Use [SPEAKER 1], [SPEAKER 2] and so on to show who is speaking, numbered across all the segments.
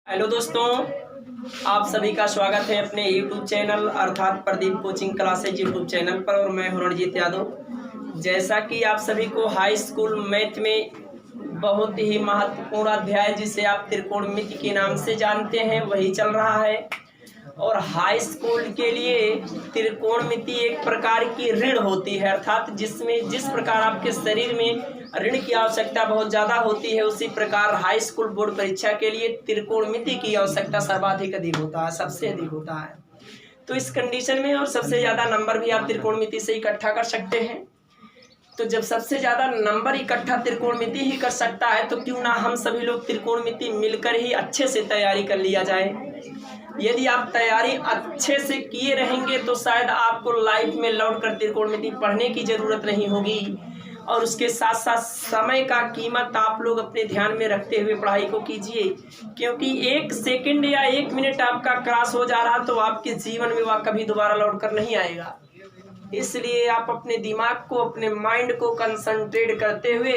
[SPEAKER 1] Hello दोस्तों, आप सभी का स्वागत है अपने YouTube चैनल अर्थात Pradeep coaching classes YouTube channel पर। और मैं हूं रणजीत यादव। जैसा कि आप सभी को हाई स्कूल मैथ में बहुत ही महत्वपूर्ण अध्याय जिसे आप त्रिकोणमिति के नाम से जानते हैं वही चल रहा है। और हाई स्कूल के लिए त्रिकोणमिति एक प्रकार की ऋण होती है, अर्थात जिसमें जिस प्रकार आपके शरीर में ऋण की आवश्यकता बहुत ज़्यादा होती है, उसी प्रकार हाई स्कूल बोर्ड परीक्षा के लिए त्रिकोणमिति की आवश्यकता सर्वाधिक अधिक होता है, सबसे अधिक होता है। तो इस कंडीशन में और सबसे ज़्यादा नंबर भी आप त्रिकोणमिति से इकट्ठा कर सकते हैं। तो जब सबसे ज़्यादा नंबर इकट्ठा त्रिकोणमिति ही कर सकता है तो क्यों ना हम सभी लोग त्रिकोणमिति मिलकर ही अच्छे से तैयारी कर लिया जाए। यदि आप तैयारी अच्छे से किए रहेंगे तो शायद आपको लाइफ में लौट कर त्रिकोणमिति पढ़ने की ज़रूरत नहीं होगी। और उसके साथ साथ समय का कीमत आप लोग अपने ध्यान में रखते हुए पढ़ाई को कीजिए, क्योंकि 1 सेकंड या 1 मिनट आपका क्रॉस हो जा रहा तो आपके जीवन में वह कभी दोबारा लौट कर नहीं आएगा। इसलिए आप अपने दिमाग को, अपने माइंड को कंसंट्रेट करते हुए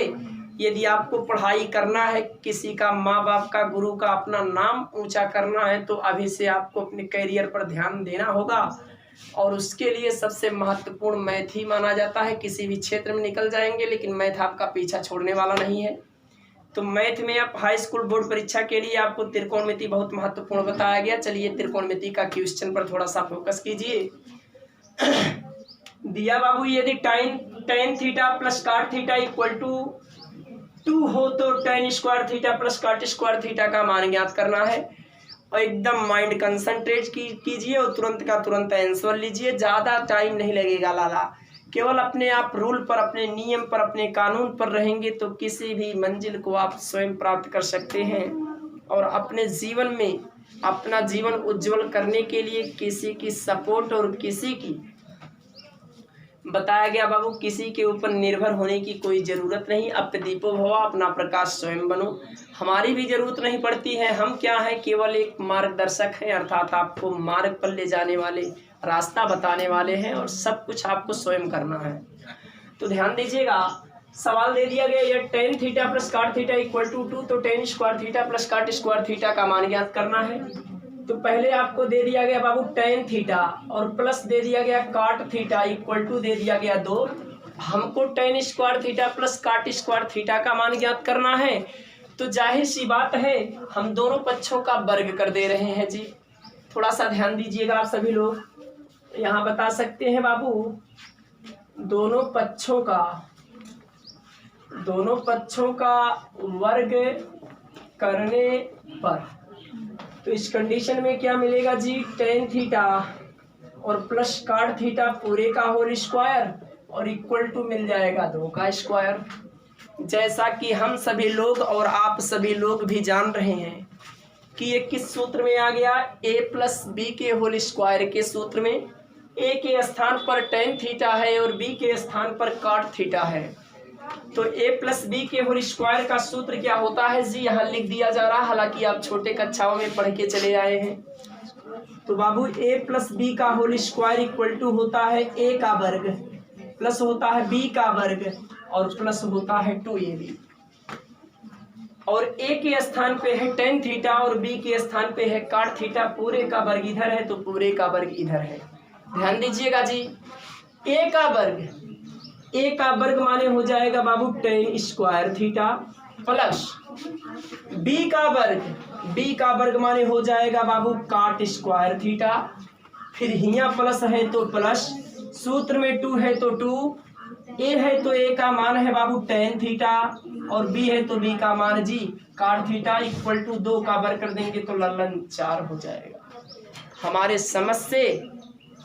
[SPEAKER 1] यदि आपको पढ़ाई करना है, किसी का, माँ बाप का, गुरु का, अपना नाम ऊंचा करना है तो अभी से आपको अपने करियर पर ध्यान देना होगा। और उसके लिए सबसे महत्वपूर्ण मैथ ही माना जाता है। किसी भी क्षेत्र में निकल जाएंगे लेकिन मैथ आपका पीछा छोड़ने वाला नहीं है। तो मैथ में आप हाई स्कूल बोर्ड परीक्षा के लिए आपको त्रिकोणमिति बहुत महत्वपूर्ण बताया गया। चलिए त्रिकोणमिति का क्वेश्चन पर थोड़ा सा फोकस कीजिए। दिया बाबू, यदि tan थीटा प्लस काट थीटा इक्वल टू 2 हो तो tan square theta plus cot square theta का मान ज्ञात करना है। और एकदम माइंड कंसंट्रेट कीजिए और तुरंत का तुरंत आंसर लीजिए। ज़्यादा टाइम नहीं लगेगा लाला। केवल अपने आप रूल पर, अपने नियम पर, अपने कानून पर रहेंगे तो किसी भी मंजिल को आप स्वयं प्राप्त कर सकते हैं। और अपने जीवन में अपना जीवन उज्जवल करने के लिए किसी की सपोर्ट और किसी की, बताया गया बाबू, किसी के ऊपर निर्भर होने की कोई ज़रूरत नहीं। अप्रदीपो भव, अपना प्रकाश स्वयं बनो। हमारी भी ज़रूरत नहीं पड़ती है। हम क्या है, केवल एक मार्गदर्शक हैं, अर्थात आपको मार्ग पर ले जाने वाले, रास्ता बताने वाले हैं और सब कुछ आपको स्वयं करना है। तो ध्यान दीजिएगा, सवाल दे दिया गया ये tan थीटा प्लस काट थीटा इक्वल टू 2, तो tan square theta plus cot square theta का मान ज्ञात करना है। तो पहले आपको दे दिया गया बाबू tan थीटा और प्लस दे दिया गया काट थीटा इक्वल टू दे दिया गया 2। हमको tan square theta plus cot square theta का मान ज्ञात करना है। तो जाहिर सी बात है हम दोनों पक्षों का वर्ग कर दे रहे हैं जी। थोड़ा सा ध्यान दीजिएगा आप सभी लोग। यहाँ बता सकते हैं बाबू, दोनों पक्षों का वर्ग करने पर तो इस कंडीशन में क्या मिलेगा जी, tan थीटा और प्लस काट थीटा पूरे का होल स्क्वायर और इक्वल टू मिल जाएगा 2 का स्क्वायर। जैसा कि हम सभी लोग और आप सभी लोग भी जान रहे हैं कि ये किस सूत्र में आ गया, a प्लस बी के होल स्क्वायर के सूत्र में। a के स्थान पर tan थीटा है और b के स्थान पर काट थीटा है। तो a प्लस बी के होल स्क्वायर का सूत्र क्या होता है जी, यहाँ लिख दिया जा रहा है। हालांकि आप छोटे कक्षाओं में पढ़ के चले आए हैं। तो बाबू a प्लस बी का होल स्क्वायर इक्वल टू होता है a का वर्ग प्लस होता है b का वर्ग और प्लस होता है 2ab। और a के स्थान पे है tan थीटा और b के स्थान पे है काट थीटा। पूरे का वर्ग इधर है तो पूरे का वर्ग इधर है। ध्यान दीजिएगा जी, a का वर्ग माने हो जाएगा बाबू tan square theta plus b का वर्ग माने हो जाएगा बाबू काट स्क्वायर थीटा। फिर यहाँ प्लस है तो प्लस, सूत्र में 2 है तो 2, a है तो a का मान है बाबू tan थीटा और b है तो b का मान जी काट थीटा इक्वल टू 2 का वर्ग कर देंगे तो ललन 4 हो जाएगा। हमारे समझ से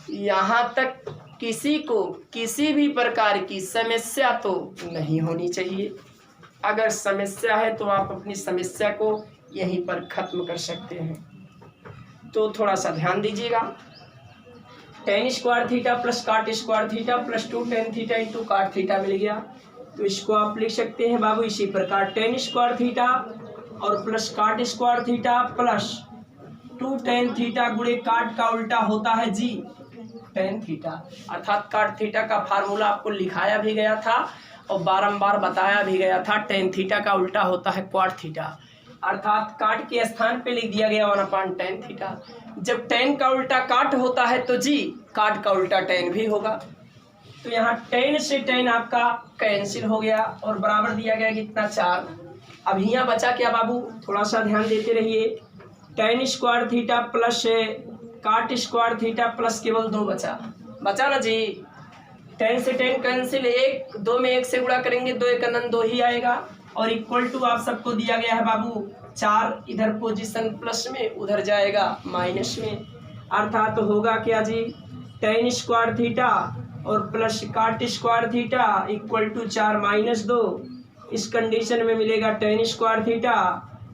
[SPEAKER 1] यहाँ तक किसी को किसी भी प्रकार की समस्या तो नहीं होनी चाहिए। अगर समस्या है तो आप अपनी समस्या को यहीं पर ख़त्म कर सकते हैं। तो थोड़ा सा ध्यान दीजिएगा, tan square theta plus cot square theta plus 2 tan theta into काट थीटा मिल गया। तो इसको आप लिख सकते हैं बाबू इसी प्रकार, tan स्क्वायर थीटा और plus cot square theta plus 2 tan theta गुणे काट का उल्टा होता है जी tan थीटा। अर्थात काट थीटा का फार्मूला आपको लिखाया भी गया था और बारंबार बताया भी गया था। tan थीटा का उल्टा होता है क्वाट थीटा। अर्थात काट के स्थान पे लिख दिया गया 1/tan थीटा। जब tan का उल्टा काट होता है तो जी काट का उल्टा tan भी होगा। तो यहाँ tan से tan आपका कैंसिल हो गया और बराबर दिया गया कितना 4। अब यहाँ बचा क्या बाबू, थोड़ा सा ध्यान देते रहिए। tan square theta plus cot square theta plus केवल 2 बचा ना जी। tan से tan कैंसिल, 1 2 में 1 से गुणा करेंगे 2 1 अनंत 2 ही आएगा और इक्वल टू आप सबको दिया गया है बाबू 4, इधर पोजीशन प्लस में उधर जाएगा माइनस में। अर्थात होगा क्या जी, tan स्क्वायर थीटा और plus cot square theta equal to 4 minus 2। इस कंडीशन में मिलेगा tan स्क्वायर थीटा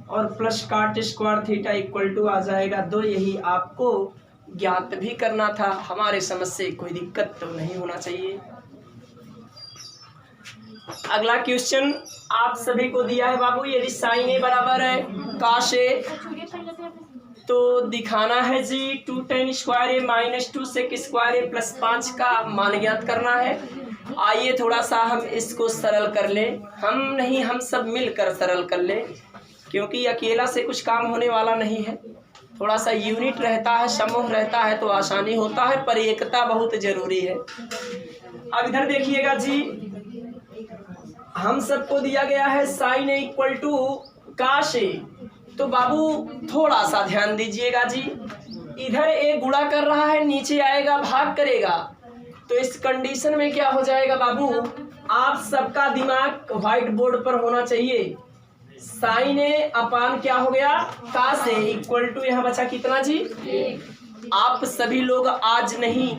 [SPEAKER 1] और plus cot square theta equal to आ जाएगा 2। यही आपको ज्ञात भी करना था। हमारे समझ से कोई दिक्कत तो नहीं होना चाहिए। अगला क्वेश्चन आप सभी को दिया है बाबू, यदि साइन ए बराबर है काश ए तो दिखाना है जी 2 tan square A minus 2 sec square A plus 5 का मान ज्ञात करना है। आइए थोड़ा सा हम इसको सरल कर ले, हम नहीं हम सब मिलकर सरल कर ले, क्योंकि अकेला से कुछ काम होने वाला नहीं है। थोड़ा सा यूनिट रहता है, समूह रहता है तो आसानी होता है, पर एकता बहुत जरूरी है। अब इधर देखिएगा जी, हम सबको दिया गया है साइन ए इक्वल टू काश ए। तो बाबू थोड़ा सा ध्यान दीजिएगा जी, इधर ए गुणा कर रहा है, नीचे आएगा भाग करेगा। तो इस कंडीशन में क्या हो जाएगा बाबू, आप सबका दिमाग व्हाइट बोर्ड पर होना चाहिए। साइन ए अपान क्या हो गया काश ए इक्वल टू यहाँ बचा कितना जी 1। आप सभी लोग आज नहीं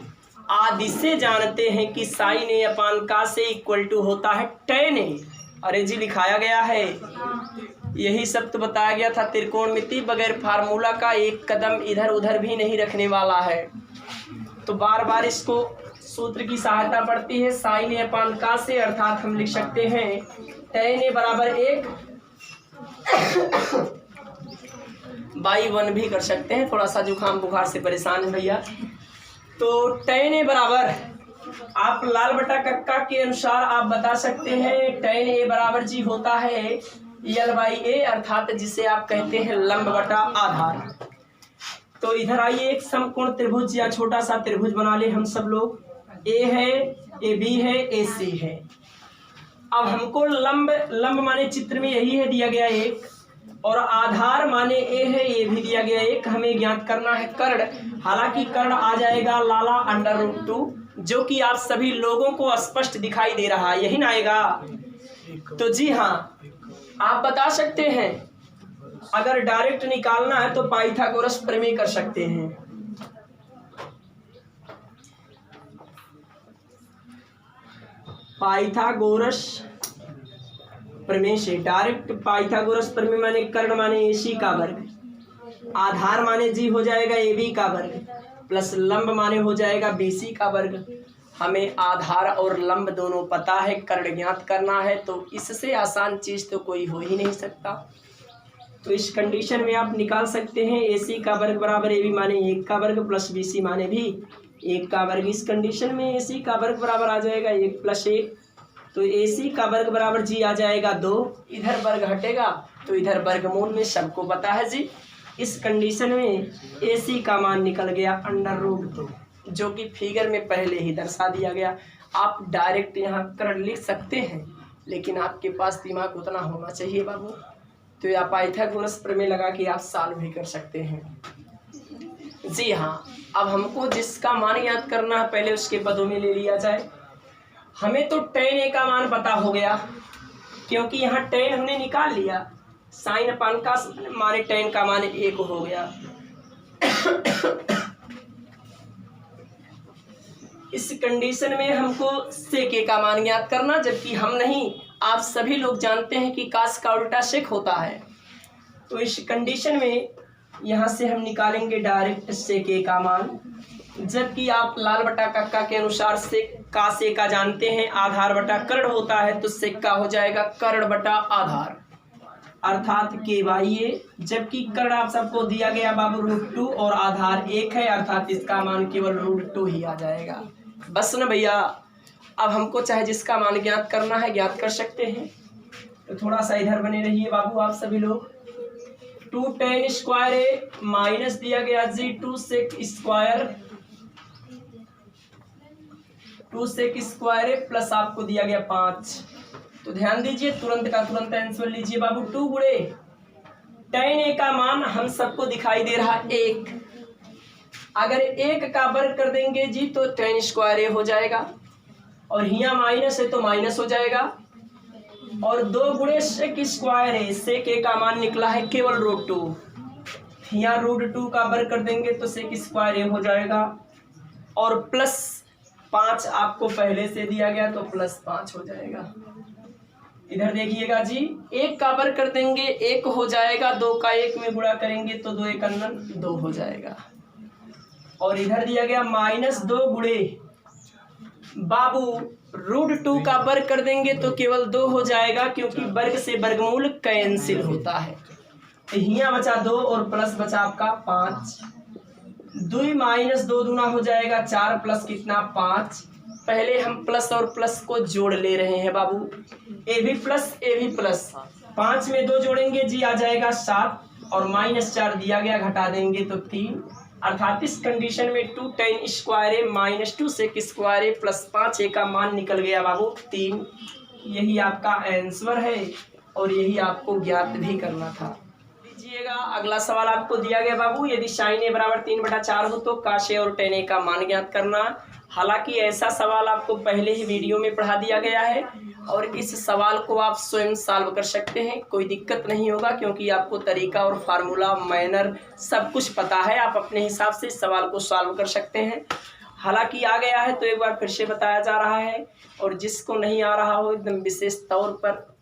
[SPEAKER 1] आदि से जानते हैं कि साइन ए अपान काश ए इक्वल टू होता है tan ए। अरे जी लिखाया गया है, यही सब तो बताया गया था। त्रिकोणमिति बगैर फार्मूला का एक कदम इधर उधर भी नहीं रखने वाला है। तो बार बार इसको सूत्र की सहायता पड़ती है। साइन ए अपान काश ए अर्थात हम लिख सकते हैं tan ए बराबर 1 बाई 1 भी कर सकते हैं। थोड़ा सा जुकाम बुखार से परेशान है भैया। तो tan ए बराबर आप लाल बटा कक्का के अनुसार आप बता सकते हैं tan ए बराबर जी होता है l बाई ए अर्थात जिसे आप कहते हैं लंब बटा आधार। तो इधर आइए, एक समकोण त्रिभुज या छोटा सा त्रिभुज बना ले हम सब लोग। ए है, ए बी है, ए सी है। अब हमको लंब माने चित्र में यही है दिया गया 1 और आधार माने ए है, ये भी दिया गया 1। हमें ज्ञात करना है कर्ण। हालांकि कर्ण आ जाएगा लाला √2, जो कि आप सभी लोगों को स्पष्ट दिखाई दे रहा है, यही ना आएगा। तो जी हाँ, आप बता सकते हैं। अगर डायरेक्ट निकालना है तो पाइथागोरस प्रमेय कर सकते हैं। पाइथागोरस प्रमेय से डायरेक्ट पाइथागोरस प्रमेय माने कर्ण माने AC का वर्ग, आधार माने जी हो जाएगा AB का वर्ग, प्लस लंब माने हो जाएगा BC का वर्ग। हमें आधार और लंब दोनों पता है, कर्ण ज्ञात करना है, तो इससे आसान चीज तो कोई हो ही नहीं सकता। तो इस कंडीशन में आप निकाल सकते हैं AC का वर्ग बराबर AB माने 1 का वर्ग प्लस BC माने भी 1 का वर्ग। इस कंडीशन में AC का वर्ग बराबर आ जाएगा 1 + 1, तो AC का वर्ग बराबर जी आ जाएगा 2। इधर वर्ग हटेगा तो इधर वर्गमूल में सबको पता है जी। इस कंडीशन में AC का मान निकल गया √2, जो कि फिगर में पहले ही दर्शा दिया गया। आप डायरेक्ट यहाँ कर्ण लिख सकते हैं, लेकिन आपके पास दिमाग उतना होना चाहिए बाबू। तो या पाइथागोरस प्रमेय लगा के आप सॉल्व भी कर सकते हैं। जी हाँ, अब हमको जिसका मान याद करना है पहले उसके पदों में ले लिया जाए। हमें तो tan ए का मान पता हो गया, क्योंकि यहाँ tan हमने निकाल लिया। साइन अपान का माने tan का मान 1 हो गया। इस कंडीशन में हमको sec ए का मान ज्ञात करना, जबकि हम नहीं आप सभी लोग जानते हैं कि काश का उल्टा sec होता है। तो इस कंडीशन में यहाँ से हम निकालेंगे डायरेक्ट sec ए का मान, जबकि आप लाल बटा कक्का के अनुसार sec काश ए का जानते हैं आधार बटा कर्ण होता है, तो sec का हो जाएगा कर्ण बटा आधार अर्थात k/a, जबकि कर्ण आप सबको दिया गया बाबू √2 और आधार 1 है, अर्थात इसका मान केवल √2 ही आ जाएगा। बस ना भैया। अब हमको चाहे जिसका मान ज्ञात करना है ज्ञात कर सकते हैं। तो थोड़ा सा इधर बने रहिए बाबू आप सभी लोग। 2 tan स्क्वायर ए माइनस दिया गया जी 2 sec स्क्वायर, 2 sec स्क्वायर ए प्लस आपको दिया गया 5। तो ध्यान दीजिए, तुरंत का तुरंत आंसर लीजिए बाबू। 2 गुणे tan ए का मान हम सबको दिखाई दे रहा 1, अगर 1 का वर्ग कर देंगे जी तो tan स्क्वायर ए हो जाएगा, और यहाँ माइनस है तो माइनस हो जाएगा, और 2 गुणे सेक स्क्वायर है, सेक ए का मान निकला है केवल √2, यहाँ √2 का वर्ग कर देंगे तो सेक स्क्वायर ए हो जाएगा, और प्लस 5 आपको पहले से दिया गया तो प्लस 5 हो जाएगा। इधर देखिएगा जी, 1 का वर्ग कर देंगे 1 हो जाएगा, 2 का 1 में गुणा करेंगे तो 2 1 2 हो जाएगा, और इधर दिया गया -2 गुणे बाबू √2 का वर्ग कर देंगे तो केवल 2 हो जाएगा, क्योंकि वर्ग से वर्गमूल कैंसिल होता है। तो यहाँ बचा 2 और प्लस बचा आपका 5, 2 - 2 दूना हो जाएगा 4 प्लस कितना 5। पहले हम प्लस और प्लस को जोड़ ले रहे हैं बाबू, ए भी प्लस 5 में 2 जोड़ेंगे जी आ जाएगा 7, और -4 दिया गया घटा देंगे तो 3, अर्थात इस कंडीशन में 2 tan स्क्वायर ए -2 sec स्क्वायर ए प्लस 5 ए का मान निकल गया बाबू 3। यही आपका आंसर है, और यही आपको ज्ञात भी करना था। लीजिएगा अगला सवाल आपको दिया गया बाबू, यदि sin a बराबर 3/4 हो तो cos a और tan a का मान ज्ञात करना। हालांकि ऐसा सवाल आपको पहले ही वीडियो में पढ़ा दिया गया है, और इस सवाल को आप स्वयं सॉल्व कर सकते हैं, कोई दिक्कत नहीं होगा, क्योंकि आपको तरीका और फार्मूला मैनर सब कुछ पता है, आप अपने हिसाब से इस सवाल को सॉल्व कर सकते हैं। हालांकि आ गया है तो एक बार फिर से बताया जा रहा है, और जिसको नहीं आ रहा हो एकदम विशेष तौर पर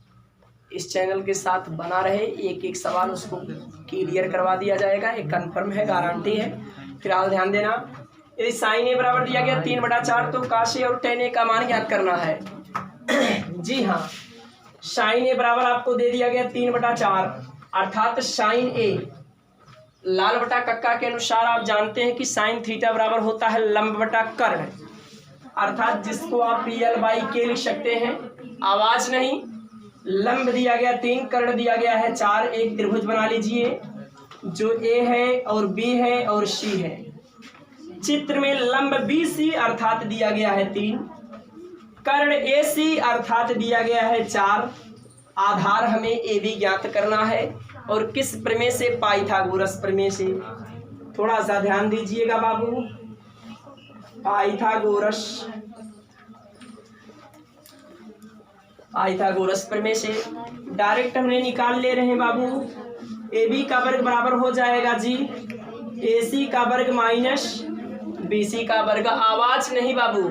[SPEAKER 1] इस चैनल के साथ बना रहे, एक एक सवाल उसको क्लियर करवा दिया जाएगा, ये कन्फर्म है, गारंटी है। फिलहाल ध्यान देना, यदि sin a बराबर दिया गया 3/4 तो cos a और tan a का मान ज्ञात करना है। जी हाँ, sin a बराबर आपको दे दिया गया 3/4, अर्थात sin a लाल बटा कक्का के अनुसार आप जानते हैं कि sin थीटा बराबर होता है लंब बटा कर्ण, अर्थात जिसको आप PL/K लिख सकते हैं, आवाज नहीं। लंब दिया गया 3, कर्ण दिया गया है 4, एक त्रिभुज बना लीजिए जो A है और B है और C है। चित्र में लंब BC अर्थात दिया गया है 3, कर्ण AC अर्थात दिया गया है 4, आधार हमें AB ज्ञात करना है, और किस प्रमेय से? पाइथागोरस प्रमेय से। थोड़ा सा ध्यान दीजिएगा बाबू, पाइथागोरस प्रमेय से डायरेक्ट हमने निकाल ले रहे हैं बाबू। AB का वर्ग बराबर हो जाएगा जी AC का वर्ग माइनस BC का वर्ग। आवाज नहीं बाबू,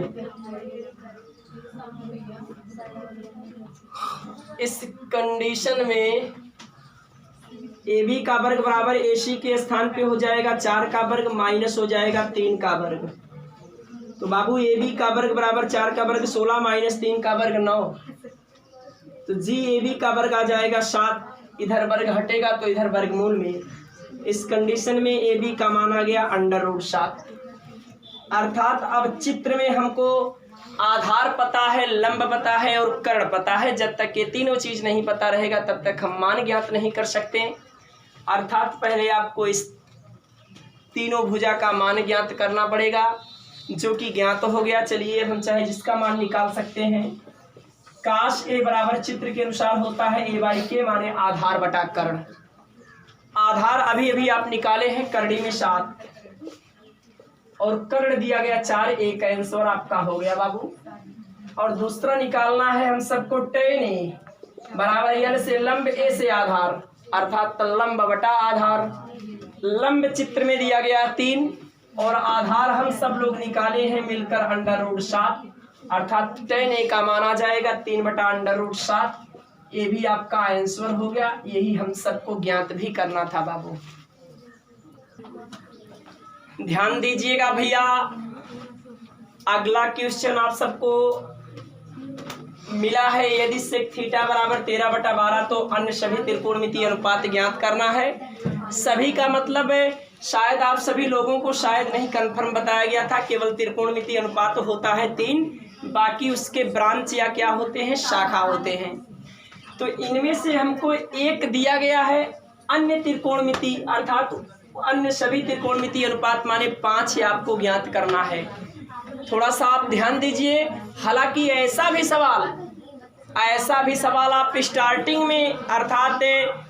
[SPEAKER 1] इस कंडीशन में AB का वर्ग बराबर AC के स्थान पे हो जाएगा 4 का वर्ग माइनस हो जाएगा 3 का वर्ग। तो बाबू AB का वर्ग बराबर 4 का वर्ग 16 माइनस 3 का वर्ग 9, तो जी AB का वर्ग आ जाएगा 7, इधर वर्ग हटेगा तो इधर वर्गमूल में। इस कंडीशन में AB का मान आ गया √7, अर्थात अब चित्र में हमको आधार पता है, लंब पता है और कर्ण पता है। जब तक ये तीनों चीज नहीं पता रहेगा तब तक हम मान ज्ञात नहीं कर सकते। अर्थात पहले आपको इस तीनों भुजा का मान ज्ञात करना पड़ेगा, जो कि ज्ञात हो गया। चलिए हम चाहे जिसका मान निकाल सकते हैं। cos a बराबर चित्र के अनुसार होता है A/K माने आधार बटा कर्ण। आधार अभी अभी आप निकाले हैं करड़ी में 7 और कर्ण दिया गया 4, एक आंसर आपका हो गया बाबू। और दूसरा निकालना है हम सबको tan a बराबर L से लंब A से आधार, अर्थात लंब बटा आधार। लंब चित्र में दिया गया 3 और आधार हम सब लोग निकाले हैं मिलकर √7, अर्थात tan a का मान आ जाएगा 3/√7। ये भी आपका आंसर हो गया। यही हम सबको ज्ञात भी करना था बाबू। ध्यान दीजिएगा भैया, अगला क्वेश्चन आप सबको मिला है। यदि sec थीटा बराबर 13/12 तो अन्य सभी त्रिकोणमितीय अनुपात ज्ञात करना है। सभी का मतलब है शायद आप सभी लोगों को शायद नहीं कंफर्म बताया गया था, केवल त्रिकोणमितीय अनुपात होता है 3, बाकी उसके ब्रांच या क्या होते हैं, शाखा होते हैं। तो इनमें से हमको एक दिया गया है अन्य त्रिकोणमिति अर्थात अन्य सभी त्रिकोणमिति अनुपात माने 5 ही आपको ज्ञात करना है। थोड़ा सा आप ध्यान दीजिए। हालांकि ऐसा भी सवाल आप स्टार्टिंग में अर्थात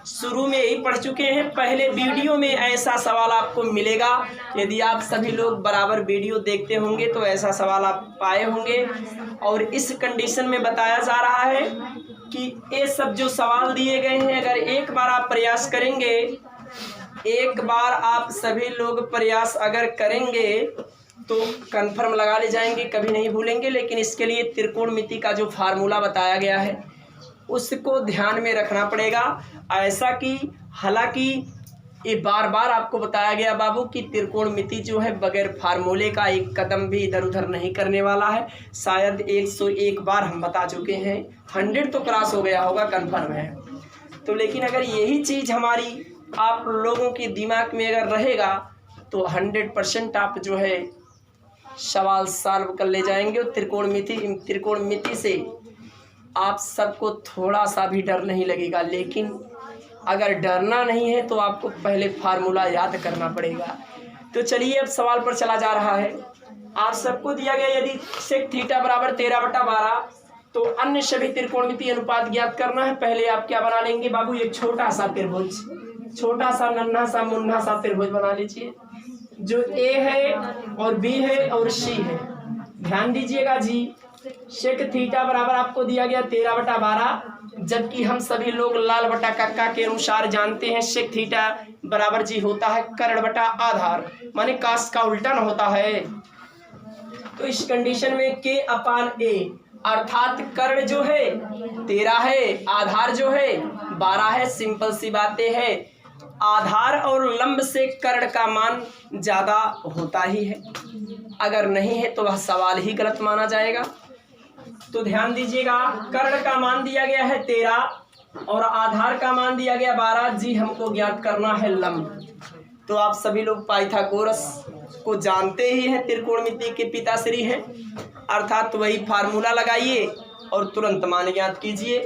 [SPEAKER 1] शुरू में ही पढ़ चुके हैं। पहले वीडियो में ऐसा सवाल आपको मिलेगा। यदि आप सभी लोग बराबर वीडियो देखते होंगे तो ऐसा सवाल आप पाए होंगे। और इस कंडीशन में बताया जा रहा है कि ये सब जो सवाल दिए गए हैं, अगर एक बार आप प्रयास करेंगे, एक बार आप सभी लोग प्रयास अगर करेंगे तो कंफर्म लगा ले जाएंगे, कभी नहीं भूलेंगे। लेकिन इसके लिए त्रिकोणमिति का जो फार्मूला बताया गया है उसको ध्यान में रखना पड़ेगा। ऐसा कि हालांकि ये बार बार आपको बताया गया बाबू कि त्रिकोणमिति जो है बगैर फार्मूले का एक कदम भी इधर उधर नहीं करने वाला है। शायद 101 बार हम बता चुके हैं, 100 तो क्रॉस हो गया होगा, कंफर्म है। तो लेकिन अगर यही चीज़ हमारी आप लोगों के दिमाग में अगर रहेगा तो 100% आप जो है सवाल सॉल्व कर ले जाएंगे। और त्रिकोणमिति से आप सबको थोड़ा सा भी डर नहीं लगेगा। लेकिन अगर डरना नहीं है तो आपको पहले फार्मूला याद करना पड़ेगा। तो चलिए अब सवाल पर चला जा रहा है। आप सबको दिया गया यदि सेक थीटा बराबर 13/12 तो अन्य सभी त्रिकोणमिति अनुपात ज्ञात करना है। पहले आप क्या बना लेंगे बाबू, एक छोटा सा त्रिभुज, छोटा सा नन्हा सा मुन्ना सा त्रिभुज बना लीजिए। जो ए है और बी है और सी है, ध्यान दीजिएगा जी। सेक थीटा बराबर आपको दिया गया 13/12, जबकि हम सभी लोग लाल बटा कक्का के अनुसार जानते हैं सेक थीटा बराबर जी होता है कर्ण बटा आधार, माने कास का उल्टा न होता है। तो इस कंडीशन में k/a अर्थात कर्ण जो है 13 है, आधार जो है 12 है। सिंपल सी बातें है, आधार और लंब से कर्ण का मान ज्यादा होता ही है। अगर नहीं है तो वह सवाल ही गलत माना जाएगा। तो ध्यान दीजिएगा, कर्ण का मान दिया गया है 13 और आधार का मान दिया गया 12 जी। हमको ज्ञात करना है लंब। तो आप सभी लोग पाइथागोरस को जानते ही हैं, त्रिकोणमिति के पिताश्री हैं। अर्थात वही फार्मूला लगाइए और तुरंत मान ज्ञात कीजिए।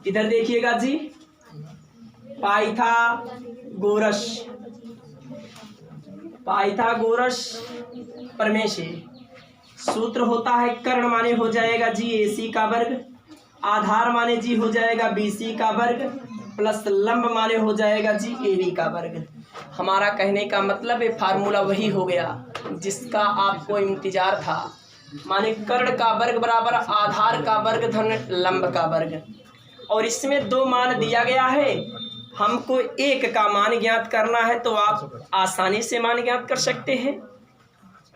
[SPEAKER 1] इधर देखिएगा जी, पाइथागोरस प्रमेय से सूत्र होता है कर्ण माने हो जाएगा जी AC का वर्ग, आधार माने जी हो जाएगा BC का वर्ग, प्लस लंब माने हो जाएगा जी AB का वर्ग। हमारा कहने का मतलब है फार्मूला वही हो गया जिसका आपको इंतजार था। माने कर्ण का वर्ग बराबर आधार का वर्ग धन लंब का वर्ग। और इसमें 2 मान दिया गया है, हमको 1 का मान ज्ञात करना है। तो आप आसानी से मान ज्ञात कर सकते हैं।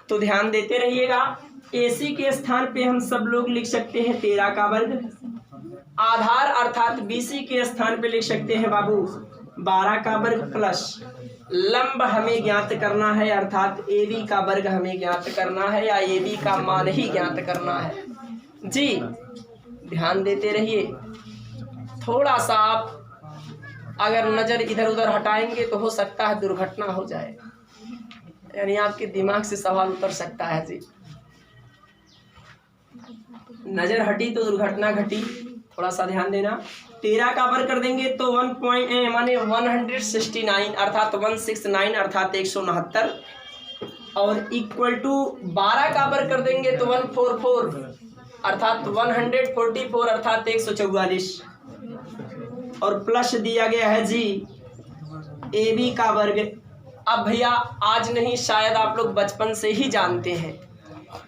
[SPEAKER 1] तो ध्यान देते रहिएगा। AC के स्थान पे हम सब लोग लिख सकते हैं 13 का वर्ग। आधार अर्थात BC के स्थान पे लिख सकते हैं बाबू 12 का वर्ग, प्लस लंब हमें ज्ञात करना है अर्थात AB का वर्ग हमें ज्ञात करना है, या AB का मान ही ज्ञात करना है जी। ध्यान देते रहिए। थोड़ा सा आप अगर नज़र इधर उधर हटाएंगे तो हो सकता है दुर्घटना हो जाए, यानी आपके दिमाग से सवाल उतर सकता है जी। नज़र हटी तो दुर्घटना घटी, थोड़ा सा ध्यान देना। 13 का वर्ग कर देंगे तो 169 अर्थात 169 अर्थात 169 और इक्वल टू 12 का वर्ग कर देंगे तो 144 अर्थात 144 अर्थात 144 और प्लस दिया गया है जी AB का वर्ग। अब भैया आज नहीं, शायद आप लोग बचपन से ही जानते हैं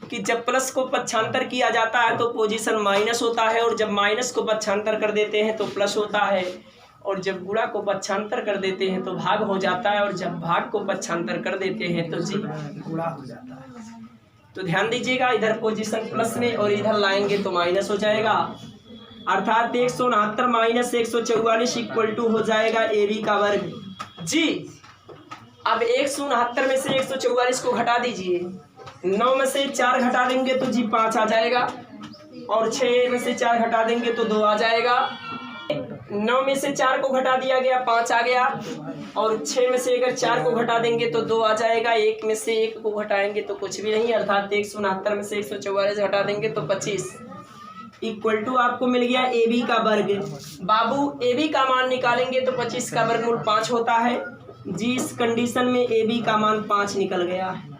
[SPEAKER 1] कि जब प्लस को पक्षांतर किया जाता है तो पोजीशन माइनस होता है, और जब माइनस को पक्षांतर कर देते हैं तो प्लस होता है, और जब गुणा को पक्षांतर कर देते हैं तो भाग हो जाता है, और जब भाग को पक्षांतर कर देते हैं तो जी गुणा हो जाता है। तो ध्यान दीजिएगा, इधर पोजीशन प्लस में और इधर लाएंगे तो माइनस हो जाएगा, अर्थात 169 माइनस 144 इक्वल टू हो जाएगा AB का वर्ग जी। अब 169 में से 144 को घटा दीजिए, 9 में से 4 घटा देंगे तो जी 5 आ जाएगा, और 6 में से 4 घटा देंगे तो 2 आ जाएगा। 9 में से 4 को घटा दिया गया 5 आ गया, और 6 में से अगर 4 को घटा देंगे तो 2 आ जाएगा। 1 में से 1 को घटाएंगे तो कुछ भी नहीं, अर्थात 169 में से 144 घटा देंगे तो 25 इक्वल टू आपको मिल गया ए बी का वर्ग। बाबू ए बी का मान निकालेंगे तो 25 का वर्गमूल 5 होता है जी। इस कंडीशन में ए बी का मान 5 निकल गया है।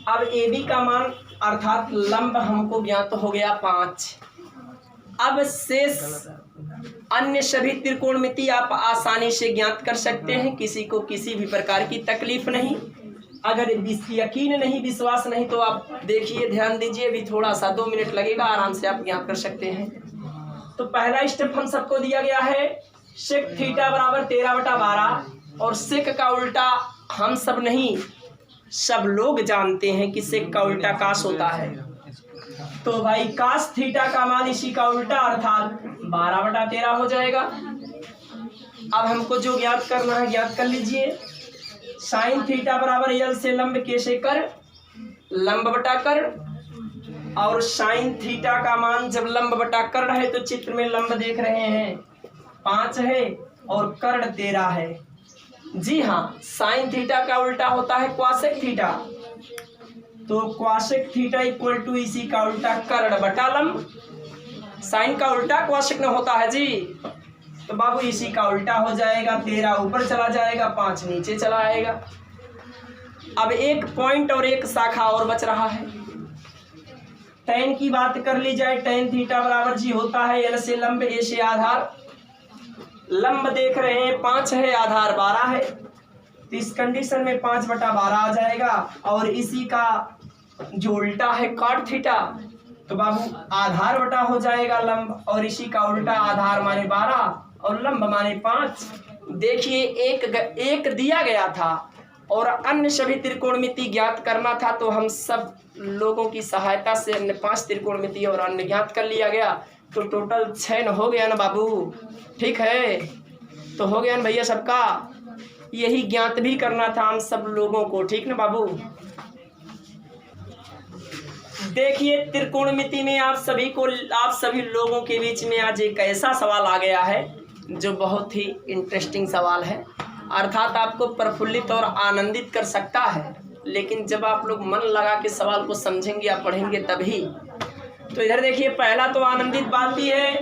[SPEAKER 1] अब ए बी का मान अर्थात लंब हमको ज्ञात हो गया 5। अब शेष अन्य सभी त्रिकोणमिति आप आसानी से ज्ञात कर सकते हैं, किसी को किसी भी प्रकार की तकलीफ नहीं। अगर यकीन नहीं, विश्वास नहीं तो आप देखिए, ध्यान दीजिए, अभी थोड़ा सा 2 मिनट लगेगा, आराम से आप ज्ञात कर सकते हैं। तो पहला स्टेप हम सबको दिया गया है सेक थीटा बराबर 13/12 और सेक का उल्टा हम सब नहीं, सब लोग जानते हैं कि सेक का उल्टा काश होता है। तो भाई काश थीटा का मान इसी का उल्टा अर्थात 12/13 हो जाएगा। अब हमको जो ज्ञात करना है ज्ञात कर लीजिए। साइन थीटा बराबर यल से लंब कैसे कर, लंब बटा कर, और साइन थीटा का मान जब लंब बटा कर है तो चित्र में लंब देख रहे हैं 5 है और कर्ण 13 है। जी हाँ, साइन थीटा का उल्टा होता है क्वासेक थीटा, तो क्वासेक थीटा इक्वल टू इसी का उल्टा कर्ण बटा लंब। साइन का उल्टा क्वासेक न होता है जी, तो बाबू इसी का उल्टा हो जाएगा। 13 ऊपर चला जाएगा, 5 नीचे चला आएगा। अब एक पॉइंट और एक शाखा और बच रहा है। टेन की बात कर ली जाए, टेन थीटा बराबर जी होता है एल से लंब ए से आधार। लंब देख रहे हैं 5 है, आधार 12 है, तो इस कंडीशन में 5/12 आ जाएगा। और इसी का जो उल्टा है कॉट थीटा, तो बाबू आधार बटा हो जाएगा लंब, और इसी का उल्टा आधार माने 12 और लंब माने 5। देखिए एक दिया गया था और अन्य सभी त्रिकोणमिति ज्ञात करना था, तो हम सब लोगों की सहायता से अन्य 5 त्रिकोणमिति और अन्य ज्ञात कर लिया गया, तो टोटल 6 हो गया ना बाबू। ठीक है, तो हो गया ना भैया सबका। यही ज्ञात भी करना था हम सब लोगों को, ठीक ना बाबू। देखिए त्रिकोणमिति में आप सभी लोगों के बीच में आज एक ऐसा सवाल आ गया है जो बहुत ही इंटरेस्टिंग सवाल है, अर्थात आपको प्रफुल्लित और आनंदित कर सकता है, लेकिन जब आप लोग मन लगा के सवाल को समझेंगे या पढ़ेंगे तभी। तो इधर देखिए, पहला तो आनंदित बात यह है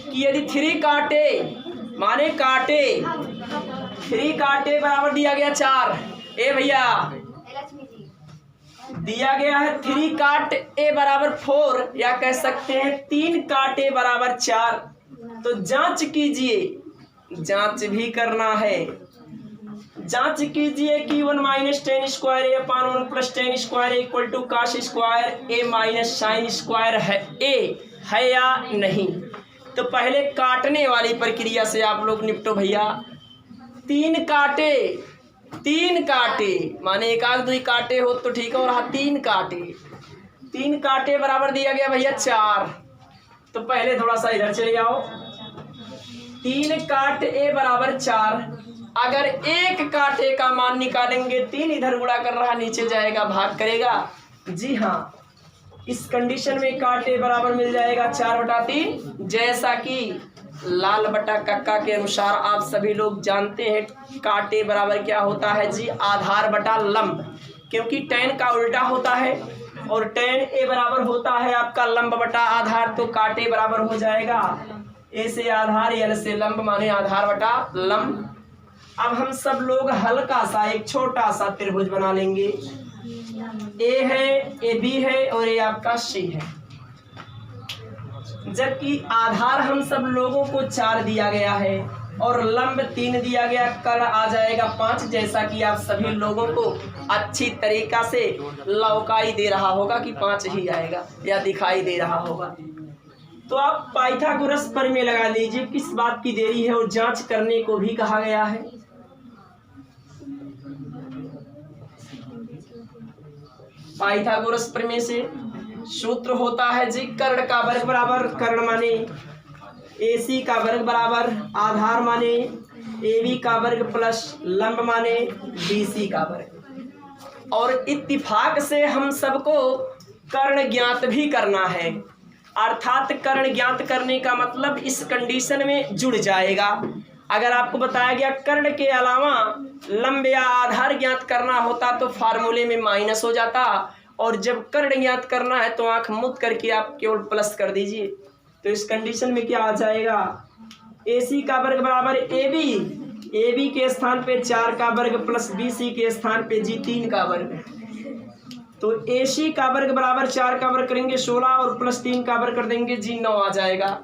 [SPEAKER 1] कि यदि 3 काटे माने काटे, 3 काटे बराबर दिया गया 4। ए भैया दिया गया है 3 काट ए बराबर 4, या कह सकते हैं 3 काटे बराबर 4। तो जांच कीजिए, जांच भी करना है। जांच कीजिए कि 1 - 10 square A upon 1 + 10 square equal to cos square A minus sine square है या नहीं। तो पहले काटने वाली प्रक्रिया से आप लोग निपटो भैया। 3 काटे माने 1 आध 2 काटे हो तो ठीक है, और हाँ 3 काटे बराबर दिया गया भैया 4। तो पहले थोड़ा सा इधर चले जाओ। 3 काट ए बराबर 4। अगर 1 काटे का मान निकालेंगे, 3 इधर गुणा कर रहा नीचे जाएगा, भाग करेगा। जी हाँ, इस कंडीशन में काटे बराबर मिल जाएगा 4/3। जैसा कि लाल बटा कक्का के अनुसार आप सभी लोग जानते हैं काटे बराबर क्या होता है जी, आधार बटा लंब, क्योंकि tan का उल्टा होता है और tan ए बराबर होता है आपका लंब बटा आधार। तो काटे बराबर हो जाएगा ए से आधार, एल से लंब माने आधार बटा लंब। अब हम सब लोग हल्का सा एक छोटा सा त्रिभुज बना लेंगे। ए है, ए बी है और ये आपका सी है, जबकि आधार हम सब लोगों को 4 दिया गया है और लंब 3 दिया गया, कर्ण आ जाएगा 5। जैसा कि आप सभी लोगों को अच्छी तरीका से लौकाई दे रहा होगा कि 5 ही आएगा या दिखाई दे रहा होगा। तो आप पाइथागोरस प्रमेय लगा लीजिए, किस बात की देरी है, और जांच करने को भी कहा गया है। पाइथागोरस प्रमेय से सूत्र होता है जी, कर्ण का वर्ग बराबर, कर्ण माने AC का वर्ग बराबर आधार माने AB का वर्ग प्लस लंब माने BC का वर्ग। और इत्तिफाक से हम सबको कर्ण ज्ञात भी करना है, अर्थात कर्ण ज्ञात करने का मतलब इस कंडीशन में जुड़ जाएगा। अगर आपको बताया गया कर्ण के अलावा लंब या आधार ज्ञात करना होता तो फार्मूले में माइनस हो जाता, और जब कर्ण ज्ञात करना है तो आंख मुद करके आप केवल प्लस कर दीजिए। तो इस कंडीशन में क्या आ जाएगा, AC का वर्ग बराबर AB के स्थान पे 4 का वर्ग प्लस BC के स्थान पे जी 3 का वर्ग। तो AC का वर्ग बराबर 4 का वर्ग करेंगे 16 और प्लस 3 का वर्ग कर देंगे जी 9 आ जाएगा।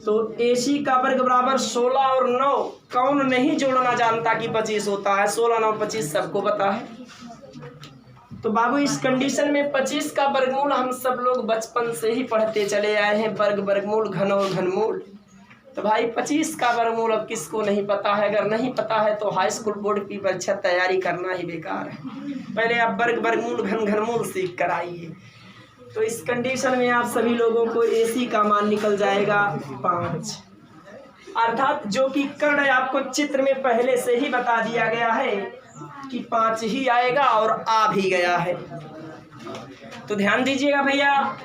[SPEAKER 1] तो AC का वर्ग बराबर 16 और 9, कौन नहीं जोड़ना जानता कि 25 होता है, 16 9 25 सबको पता है। तो बाबू इस कंडीशन में 25 का वर्गमूल हम सब लोग बचपन से ही पढ़ते चले आए हैं, वर्ग वर्गमूल घन और घनमूल। तो भाई 25 का वर्गमूल अब किसको नहीं पता है, अगर नहीं पता है तो हाई स्कूल बोर्ड की परीक्षा तैयारी करना ही बेकार है। पहले आप वर्ग वर्गमूल घन घनमूल सीख कर आइए। तो इस कंडीशन में आप सभी लोगों को AC का मान निकल जाएगा 5, अर्थात जो कि कर्ण आपको चित्र में पहले से ही बता दिया गया है कि 5 ही आएगा और आ भी गया है। तो ध्यान दीजिएगा भैया,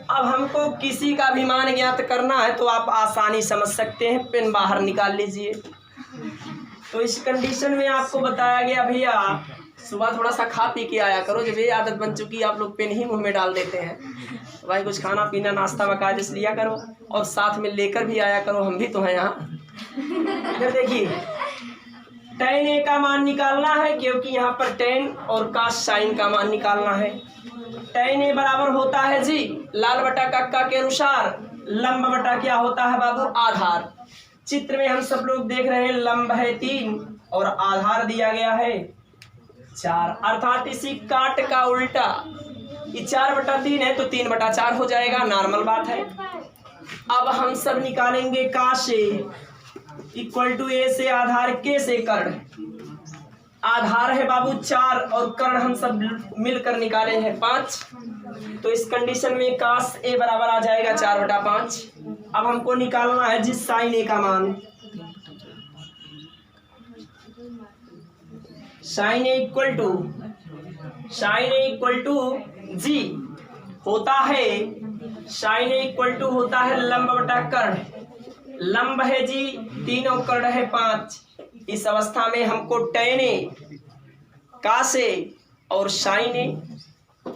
[SPEAKER 1] अब हमको किसी का भी मान ज्ञात करना है तो आप आसानी समझ सकते हैं, पेन बाहर निकाल लीजिए। तो इस कंडीशन में आपको बताया गया भैया सुबह थोड़ा सा खा पी के आया करो, जब ये आदत बन चुकी है आप लोग पेन ही मुंह में डाल देते हैं। तो भाई कुछ खाना पीना नाश्ता वकायदे से लिया करो और साथ में लेकर भी आया करो, हम भी तो हैं यहाँ। इधर देखिए, tan A का मान निकालना है क्योंकि यहाँ पर tan और cos sin का मान निकालना है। tan A बराबर होता है जी लाल बटा कक्का के अनुसार लंब बटा क्या होता है बाबू, आधार। चित्र में हम सब लोग देख रहे हैं लंब है 3 और आधार दिया गया है 4, अर्थात इसी काट का उल्टा, ये 4/3 है तो 3/4 हो जाएगा, नॉर्मल बात है। अब हम सब निकालेंगे cos A equal to A से आधार, K से कर्ण। आधार है बाबू 4 और कर्ण हम सब मिलकर निकाले हैं 5। तो इस कंडीशन में cos A बराबर आ जाएगा 4/5। अब हमको निकालना है जिस sin A का मान, sin A इक्वल टू जी होता है, sin A इक्वल टू होता है लंब बटा कर्ण। लंब है जी 3 और कर्ण है 5। इस अवस्था में हमको tan A, cos A और sin A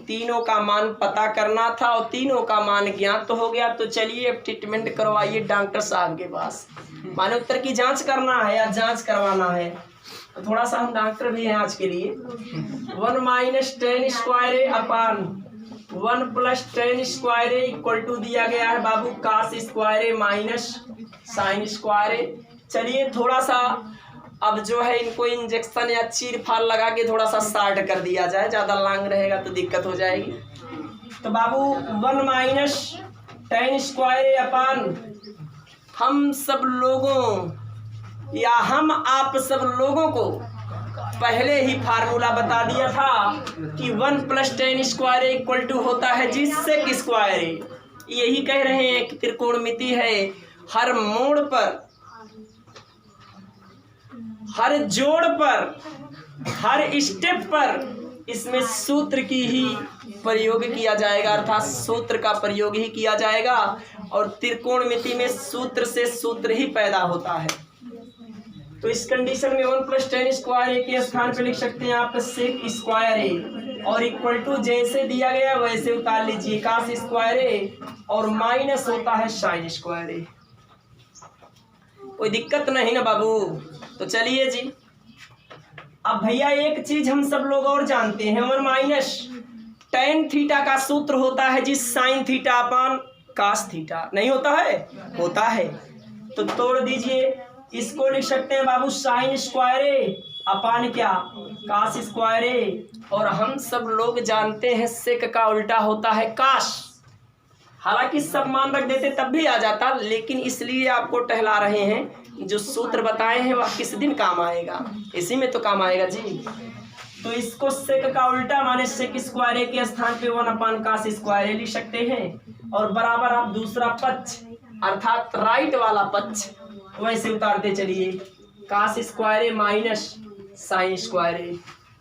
[SPEAKER 1] तीनों का मान पता करना था और तीनों का मान ज्ञात तो हो गया। तो चलिए अब ट्रीटमेंट करवाइए डॉक्टर साहब के पास। मानोत्तर की जांच करना है या जांच करवाना है, तो थोड़ा सा हम डॉक्टर भी हैं आज के लिए। 1 minus tan square A upon 1 plus tan square A equal to दिया गया है बाबू cos square A minus sin square A। चलिए थोड़ा सा अब जो है इनको इंजेक्शन या चीर फाड़ लगा के थोड़ा सा शार्ट कर दिया जाए, ज़्यादा लॉन्ग रहेगा तो दिक्कत हो जाएगी। तो बाबू 1 माइनस tan स्क्वायर A अपान हम सब लोगों या हम आप सब लोगों को पहले ही फार्मूला बता दिया था कि 1 plus tan square A equal to होता है जी sec स्क्वायर A। यही कह रहे हैं कि त्रिकोणमिति है, हर मोड़ पर, हर जोड़ पर, हर स्टेप पर इसमें सूत्र की ही प्रयोग किया जाएगा, अर्थात सूत्र का प्रयोग ही किया जाएगा। और त्रिकोणमिति में सूत्र से सूत्र ही पैदा होता है। तो इस कंडीशन में 1 प्लस tan स्क्वायर A के स्थान पे लिख सकते हैं आप sec स्क्वायर A और इक्वल टू जैसे दिया गया वैसे उतार लीजिए cos स्क्वायर A और माइनस होता है sin स्क्वायर A। कोई दिक्कत नहीं ना बाबू। तो चलिए जी, अब भैया एक चीज हम सब लोग और जानते हैं, 1 माइनस tan थीटा का सूत्र होता है जी sin theta upon cos theta. नहीं होता है? होता है। तो तोड़ दीजिए, इसको लिख सकते हैं बाबू sin स्क्वायर A अपान क्या, cos स्क्वायर A। और हम सब लोग जानते हैं sec का उल्टा होता है cos। हालांकि सब मान रख देते तब भी आ जाता, लेकिन इसलिए आपको टहला रहे हैं। जो सूत्र बताए हैं वह किस दिन काम आएगा, इसी में तो काम आएगा जी। तो इसको सेक का उल्टा माने सेक स्क्वायर A के स्थान पे 1 अपान cos स्क्वायर A लिख सकते हैं और बराबर आप दूसरा पक्ष अर्थात राइट वाला पक्ष वैसे उतारते चलिए cos square A minus sin square A।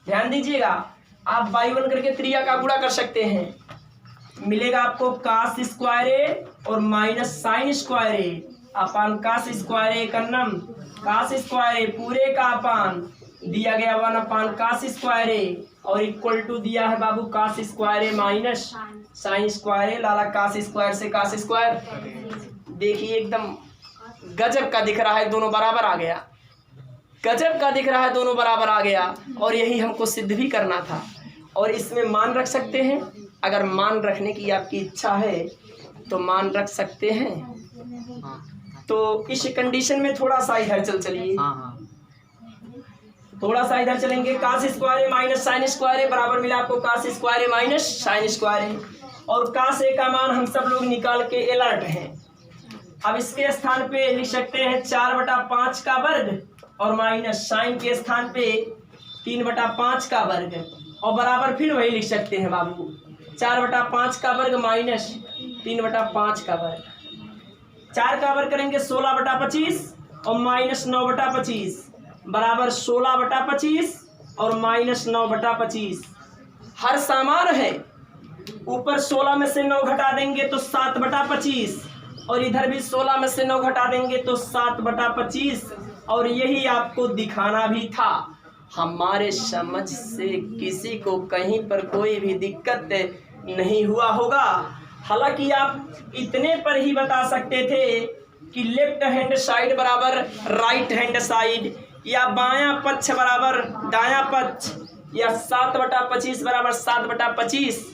[SPEAKER 1] ध्यान दीजिएगा, आप बाई 1 करके त्रिया का गुणा कर सकते हैं, मिलेगा आपको cos स्क्वायर A और minus sin square A upon cos square A का नम cos स्क्वायर A पूरे का अपान दिया गया 1 cos स्क्वायर ए और इक्वल टू दिया है बाबू cos square A minus sine square A. Lala cos square से cos स्क्वायर, देखिए एकदम गजब का दिख रहा है, दोनों बराबर आ गया, गजब का दिख रहा है, दोनों बराबर आ गया। और यही हमको सिद्ध भी करना था। और इसमें मान रख सकते हैं, अगर मान रखने की आपकी इच्छा है तो मान रख सकते हैं। तो इस कंडीशन में थोड़ा सा इधर चलिए, थोड़ा सा इधर चलेंगे। cos square A minus sine square ए बराबर मिला आपको cos square A minus sine square ए। और cos ए का मान हम सब लोग निकाल के अलर्ट हैं। अब इसके स्थान पे लिख सकते हैं 4/5 का वर्ग और माइनस साइन के स्थान पे 3/5 का वर्ग और बराबर फिर वही लिख सकते हैं बाबू 4/5 का वर्ग माइनस 3/5 का वर्ग। 4 का वर्ग करेंगे 16/25 और माइनस 9/25 बराबर 16/25 और माइनस 9/25। हर समान है, ऊपर 16 में से 9 घटा देंगे तो 7/25 और इधर भी 16 में से 9 घटा देंगे तो 7/25। और यही आपको दिखाना भी था। हमारे समझ से किसी को कहीं पर कोई भी दिक्कत नहीं हुआ होगा। हालांकि आप इतने पर ही बता सकते थे कि लेफ्ट हैंड साइड बराबर राइट हैंड साइड या बायां पक्ष बराबर दायां पक्ष या 7/25 बराबर 7/25।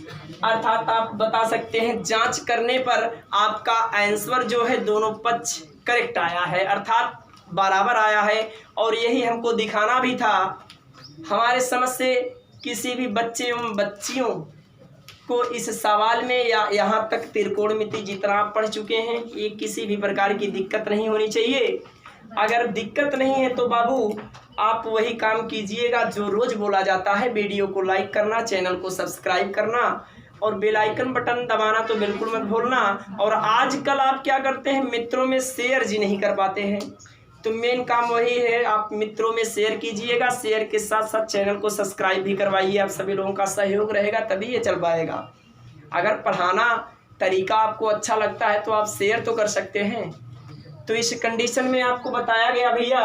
[SPEAKER 1] अर्थात आप बता सकते हैं जांच करने पर आपका आंसर जो है दोनों पक्ष करेक्ट आया है, अर्थात बराबर आया है। और यही हमको दिखाना भी था। हमारे समझ से किसी भी बच्चे एवं बच्चियों को इस सवाल में या यहाँ तक त्रिकोणमिति जितना आप पढ़ चुके हैं ये किसी भी प्रकार की दिक्कत नहीं होनी चाहिए। अगर दिक्कत नहीं है तो बाबू आप वही काम कीजिएगा जो रोज़ बोला जाता है, वीडियो को लाइक करना, चैनल को सब्सक्राइब करना और बेल आइकन बटन दबाना तो बिल्कुल मत भूलना। और आजकल आप क्या करते हैं, मित्रों में शेयर जी नहीं कर पाते हैं, तो मेन काम वही है, आप मित्रों में शेयर कीजिएगा। शेयर के साथ साथ चैनल को सब्सक्राइब भी करवाइए। आप सभी लोगों का सहयोग रहेगा तभी ये चल पाएगा। अगर पढ़ाना तरीका आपको अच्छा लगता है तो आप शेयर तो कर सकते हैं। तो इस कंडीशन में आपको बताया गया भैया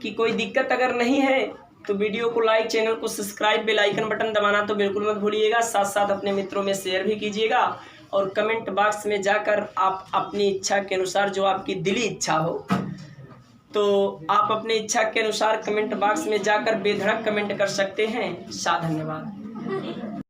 [SPEAKER 1] कि कोई दिक्कत अगर नहीं है तो वीडियो को लाइक, चैनल को सब्सक्राइब, बेल आइकन बटन दबाना तो बिल्कुल मत भूलिएगा। साथ साथ अपने मित्रों में शेयर भी कीजिएगा और कमेंट बॉक्स में जाकर आप अपनी इच्छा के अनुसार जो आपकी दिली इच्छा हो तो आप अपनी इच्छा के अनुसार कमेंट बॉक्स में जाकर बेधड़क कमेंट कर सकते हैं। धन्यवाद।